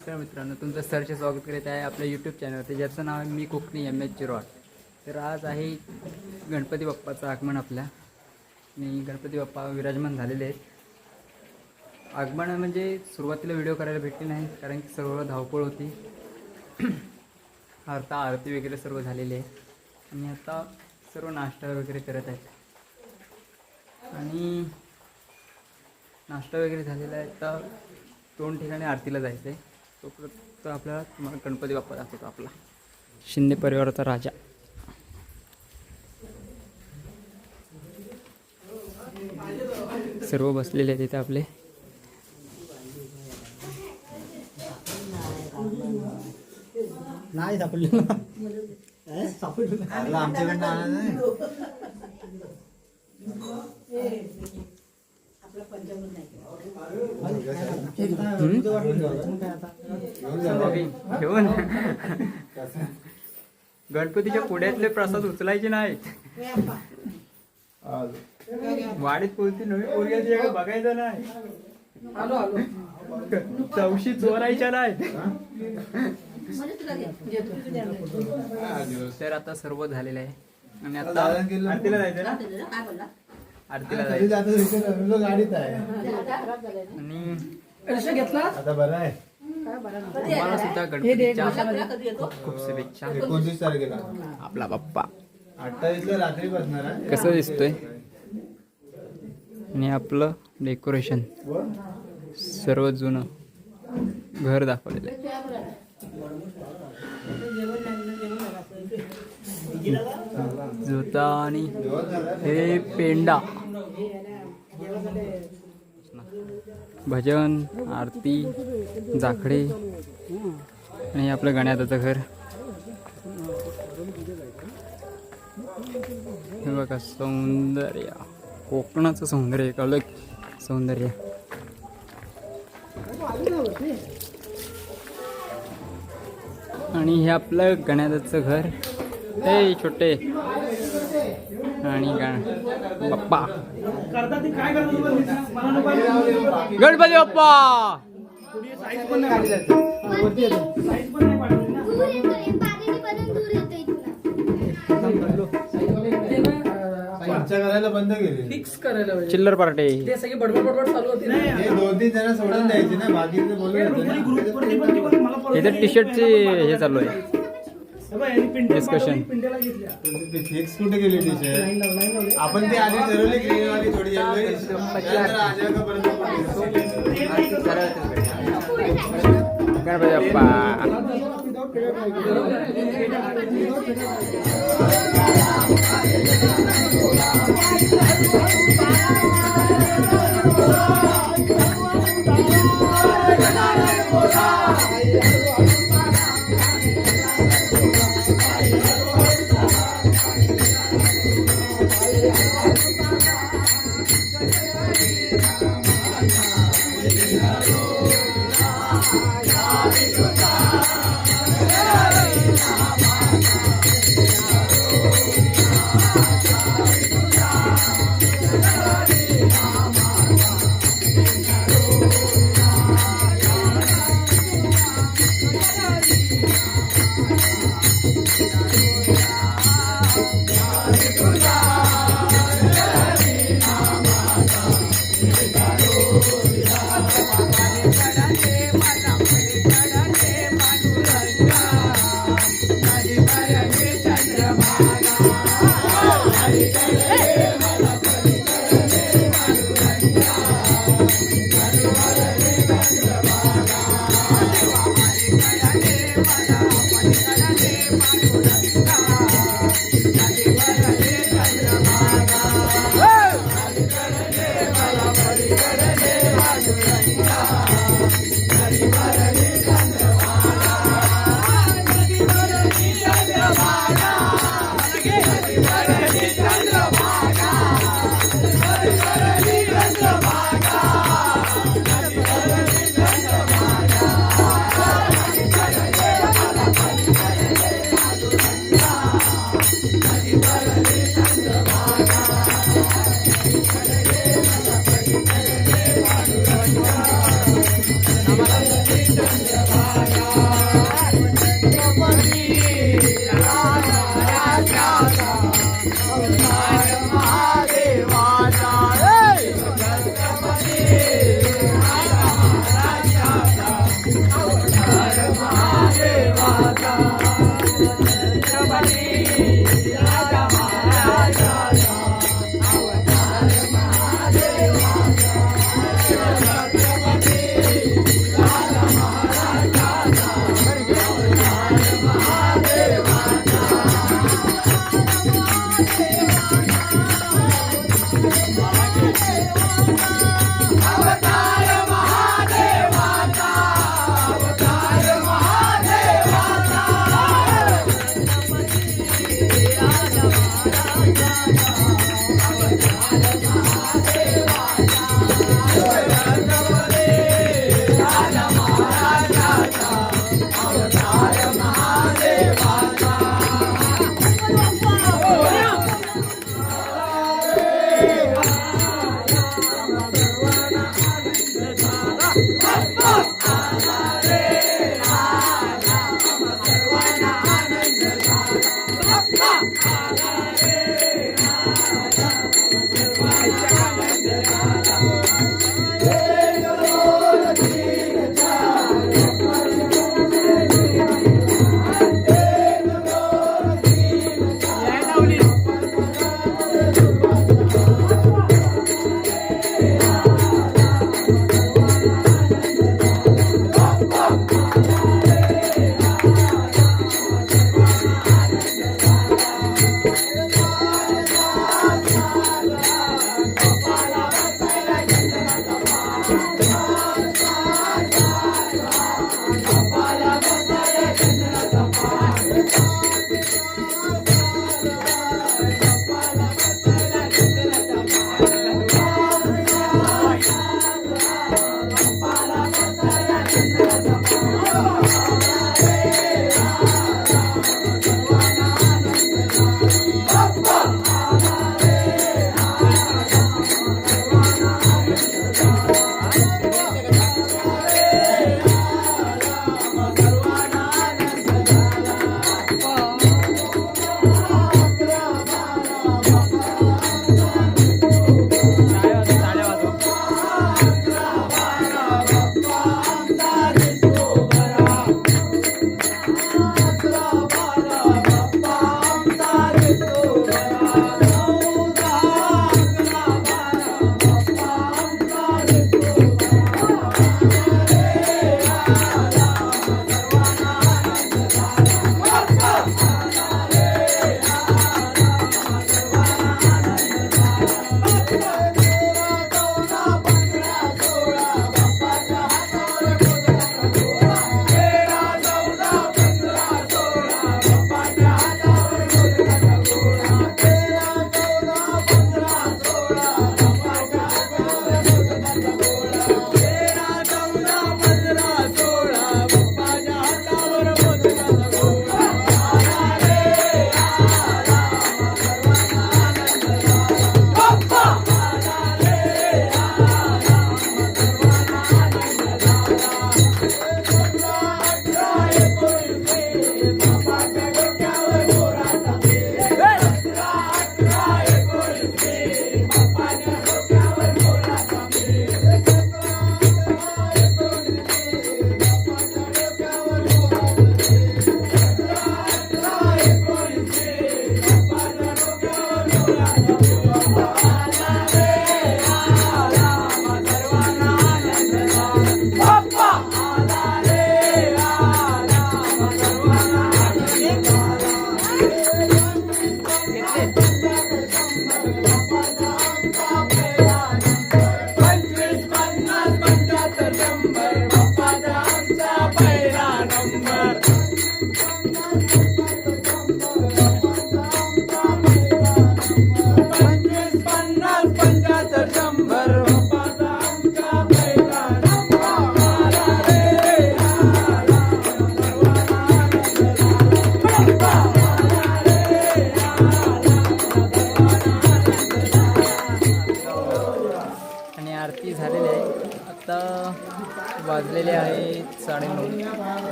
नमस्कार मित्रांनो, तुमचं सरचे स्वागत करीत आहे आपल्या यूट्यूब चॅनलवरती, ज्याचं नाव आहे मी कोकणी MH08। तर आज आहे गणपती बाप्पाचं आगमन आपल्या, आणि गणपती बाप्पा विराजमान झालेले आहेत। आगमन म्हणजे सुरुवातीला व्हिडिओ करायला भेटली नाही, कारण की सर्व धावपळ होती। आता आरती वगैरे सर्व झालेली आहे, आणि आता सर्व नाश्ता वगैरे करत आहेत। आणि नाश्ता वगैरे झालेला आहे, तर 2 ठिकाणी आरतीला जायचं आहे। तोपर्यंत आपल्याला तुम्हाला गणपती बाप्पा दाखवतो, आपला शिंदे परिवाराचा राजा। सर्व बसलेले आहेत इथे आपले। नाही सापडलं आमच्याकडनं आला घेऊन गणपतीच्या पुढ्यातले प्रसाद उचलायचे नाहीत। वाडीत पोहोचती नवी पोरग्याची बघायचं नाही, चौशी चोरायच्या नाहीत। तर आता सर्व झालेलं आहे, आणि आता आरतीला जायचं ना, आरतीला जायचं गाडीत आहे। आणि आता बरं आहे, तुम्हाला सुद्धा गणपतीच्या खूप शुभेच्छा। 29 तारखेला आपला बाप्पा 28 ला रात्री बसणार आहे। कसं दिसतोय, आणि आपलं डेकोरेशन सर्व जुनं घर दाखवलेलं आहे। जोता आणि हे पेंडा, भजन आरती जाखडे, आणि हे आपलं गण्यादाचं घर। हे बघा सौंदर्य, कोकणाचं सौंदर्य, एक अलग सौंदर्य। आणि हे आपलं गण्यादाचं घर, हे छोटे, आणि बाप्पा गणपती बाप्पा। करायला बंद केले, फिक्स करायला चिल्लर पार्टी बडबड चालू होती। 2-3 जण सोडून द्यायचे ना, बाकी इथे टी शर्टचे हे चालू आहे डिस्कशन। फिक्स कुठे गेली टी शर्ट? आपण ती आधी ठरवली ग्रीन वाली थोडी गणपती बाप्पा। महाराजाचा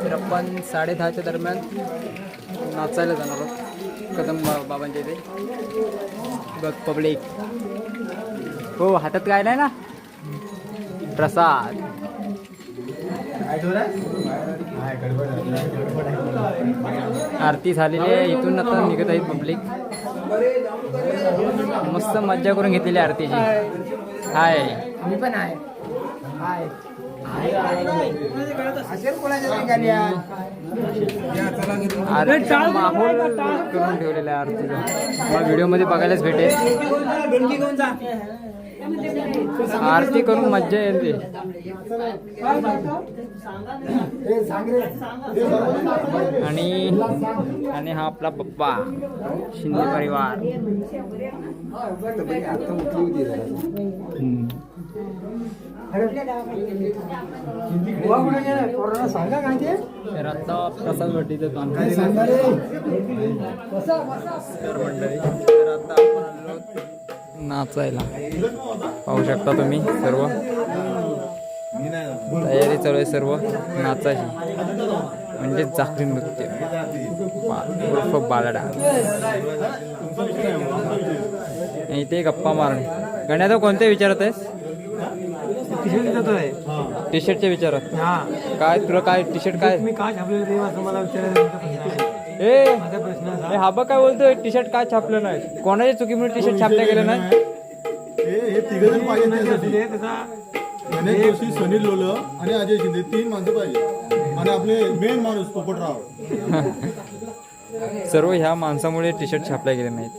तर आपण 10:30च्या दरम्यान नाचायला जाणार आहोत कदम बाबांच्या इथे. बघ पब्लिक. हो हातात काय नाही ना प्रसाद. आरती झालेली आहे. इथून आता निघत आहेत पब्लिक. मस्त मज्जा करून घेतलेली आरतीची. हाय मी पण आहे. हाय. आरतीचा माहोल करून ठेवलेला आहे आरतीचा. मला व्हिडिओमध्ये बघायलाच भेटेल. आरती करून मज्जा येते. आणि हा आपला पप्पा शिंदे परिवार. तर आता प्रसाद वाटीचं काम तर मंडळी. तर आता आपण आलो नाचायला. पाहू शकता तुम्ही सर्व तयारी चालू आहे सर्व नाचाची म्हणजे जागरी नृत्य उर्फ बाला डान्स. इथे गप्पा मारणे. गण्यात कोणते विचारत आहेस? टी शर्टच्या विचारात. काय तुला काय टी शर्ट काय मी का छापलेलं ते असं मला विचारायचं. ए प्रश्न हा बघ काय बोलतोय टी शर्ट काय छापलं नाही. कोणाच्या चुकीमुळे टी शर्ट छापल्या गेलं नाही. हे तिघजण पाहिजे त्यासाठी. त्याचा गणेश जोशी, सनी लोलं आणि अजय शिंदे 3 माणसं पाहिजे. आणि आपले मेन माणूस पोपटराव. सर्व ह्या माणसामुळे टी शर्ट छापल्या गेले नाहीत.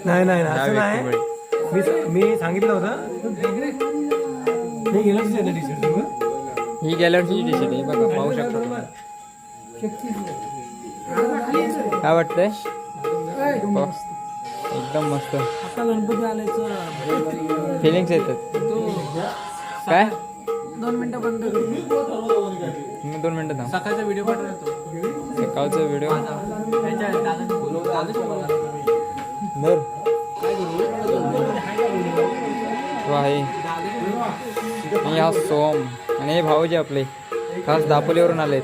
नाही नाही ह्या असं नाही. व्यक्तीमुळे. मी सांगितलं होतं हे गेलंच आहे टी शर्ट. ही गेल्या वर्षीची टी शर्ट आहे बघा. पाहू शकता तुम्ही. काय वाटतंय? एकदम मस्त आता गणपती आल्याचं फिलिंग्स येतात. काय 2 मिनिटं बंद करू. तुम्ही 2 मिनिटं थांब. सकाळचा व्हिडिओ पाठवतो. सकाळचा व्हिडिओ धर. तो आहे आणि हा सोम आणि हे भाऊजी आपले खास दापोलीवरून आलेत.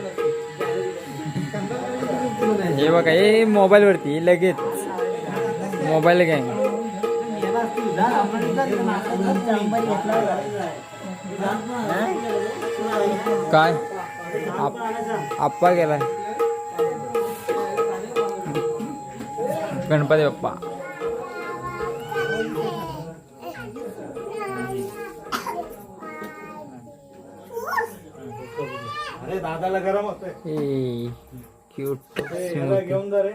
हे बघा हे मोबाईलवरती लगेच मोबाईल गँग. काय आप्पा गेलाय. गणपती बाप्पा. अरे दादाला गरम होतंय. ए क्यूट घेऊन जा रे.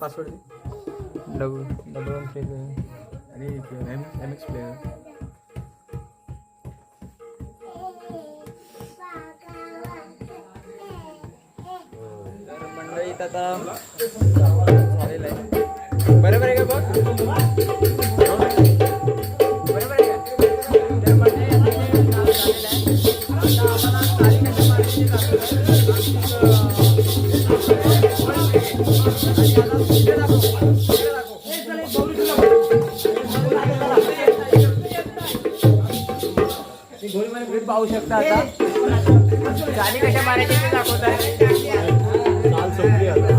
पासवर्ड डबल आणि MX प्लेअर. तर मंडळीत आता झालेलं आहे. बरोबर आहे का बघ? बरोबर आहे का? तर मंडळी आता हे झालेलं आहे. आता आम्हाला ताली कशा मारायची पाहू शकता. आता गाणी कशा मारायची ते दाखवत आहे. चाल संपली आता.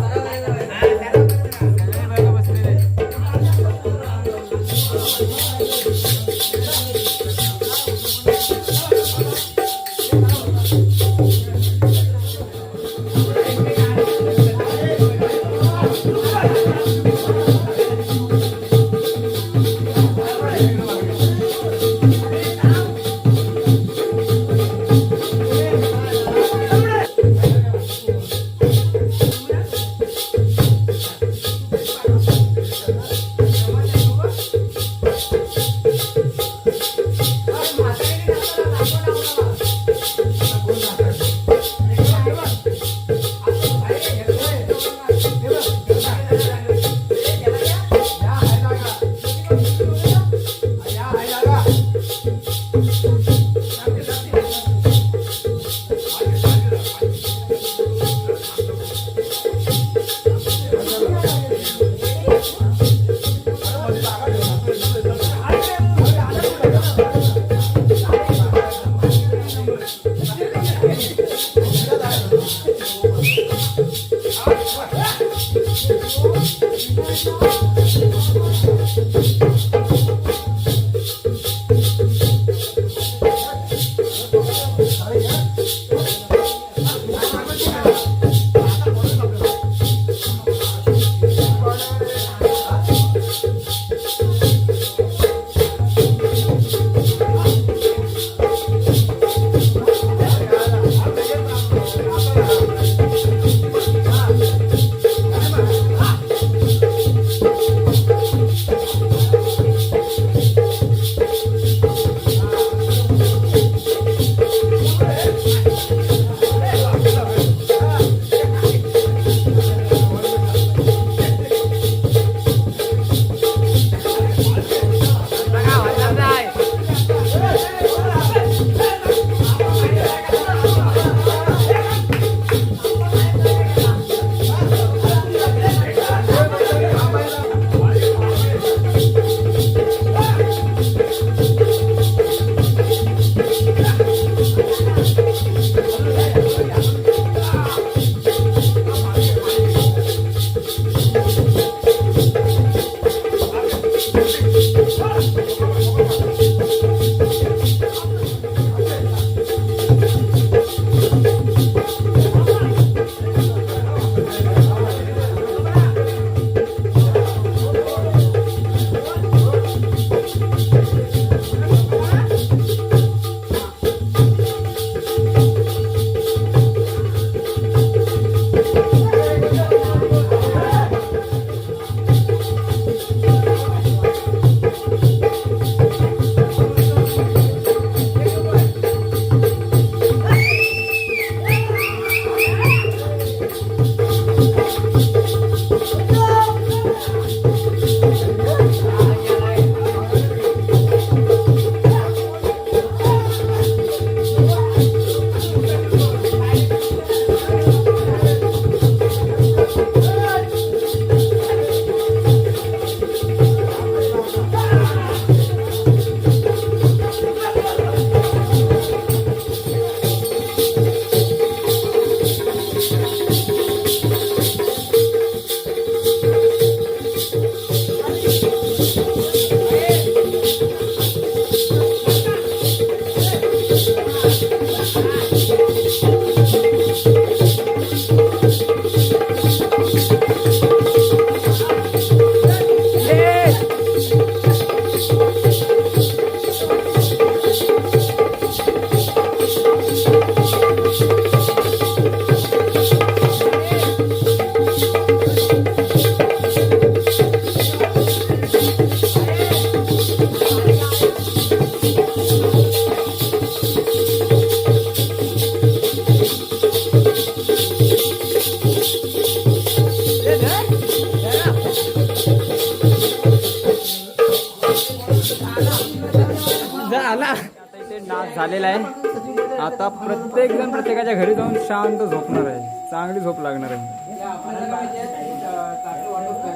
नाच झालेला आहे. आता प्रत्येकजण प्रत्येकाच्या घरी जाऊन शांत झोपणार आहे. चांगली झोप लागणार आहे.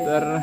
तर